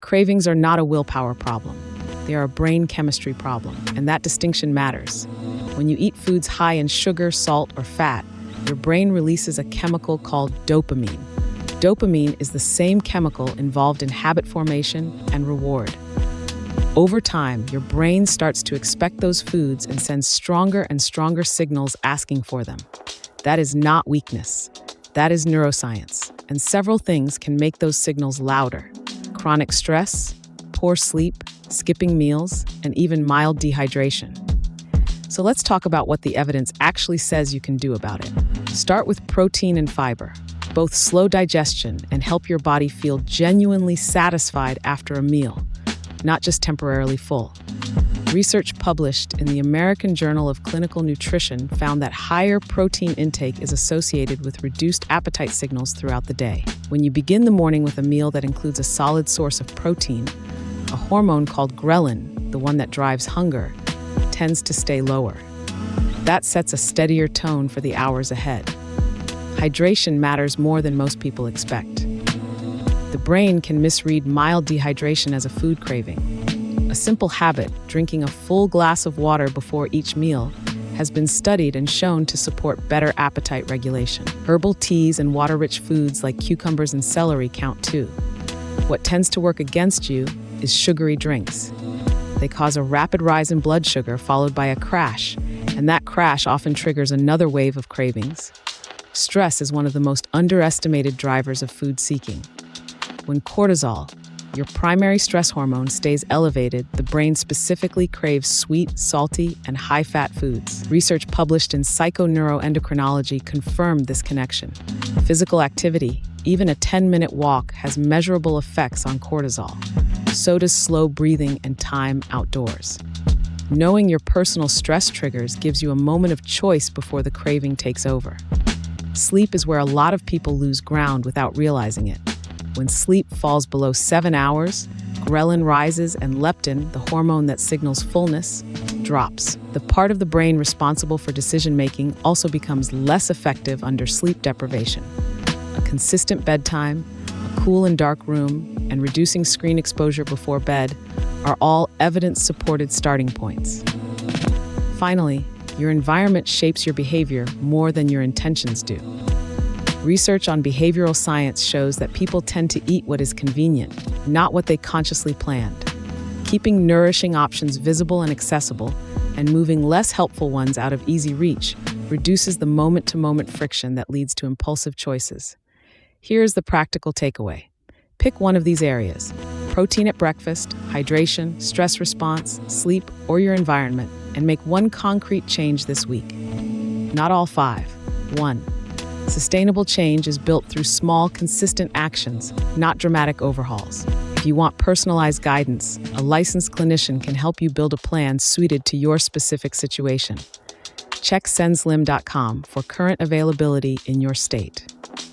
Cravings are not a willpower problem. They are a brain chemistry problem, and that distinction matters. When you eat foods high in sugar, salt, or fat, your brain releases a chemical called dopamine. Dopamine is the same chemical involved in habit formation and reward. Over time, your brain starts to expect those foods and sends stronger and stronger signals asking for them. That is not weakness. That is neuroscience, and several things can make those signals louder. Chronic stress, poor sleep, skipping meals, and even mild dehydration. So let's talk about what the evidence actually says you can do about it. Start with protein and fiber. Both slow digestion and help your body feel genuinely satisfied after a meal, not just temporarily full. Research published in the American Journal of Clinical Nutrition found that higher protein intake is associated with reduced appetite signals throughout the day. When you begin the morning with a meal that includes a solid source of protein, a hormone called ghrelin, the one that drives hunger, tends to stay lower. That sets a steadier tone for the hours ahead. Hydration matters more than most people expect. The brain can misread mild dehydration as a food craving. A simple habit, drinking a full glass of water before each meal, has been studied and shown to support better appetite regulation. Herbal teas and water-rich foods like cucumbers and celery count too. What tends to work against you is sugary drinks. They cause a rapid rise in blood sugar followed by a crash, and that crash often triggers another wave of cravings. Stress is one of the most underestimated drivers of food seeking. When cortisol, your primary stress hormone, stays elevated, the brain specifically craves sweet, salty, and high-fat foods. Research published in Psychoneuroendocrinology confirmed this connection. Physical activity, even a 10-minute walk, has measurable effects on cortisol. So does slow breathing and time outdoors. Knowing your personal stress triggers gives you a moment of choice before the craving takes over. Sleep is where a lot of people lose ground without realizing it. When sleep falls below 7 hours, ghrelin rises and leptin, the hormone that signals fullness, drops. The part of the brain responsible for decision-making also becomes less effective under sleep deprivation. A consistent bedtime, a cool and dark room, and reducing screen exposure before bed are all evidence-supported starting points. Finally, your environment shapes your behavior more than your intentions do. Research on behavioral science shows that people tend to eat what is convenient, not what they consciously planned. Keeping nourishing options visible and accessible, and moving less helpful ones out of easy reach, reduces the moment-to-moment friction that leads to impulsive choices. Here's the practical takeaway. Pick one of these areas: protein at breakfast, hydration, stress response, sleep, or your environment, and make one concrete change this week. Not all 5. 1. Sustainable change is built through small, consistent actions, not dramatic overhauls. If you want personalized guidance, a licensed clinician can help you build a plan suited to your specific situation. Check senslim.com for current availability in your state.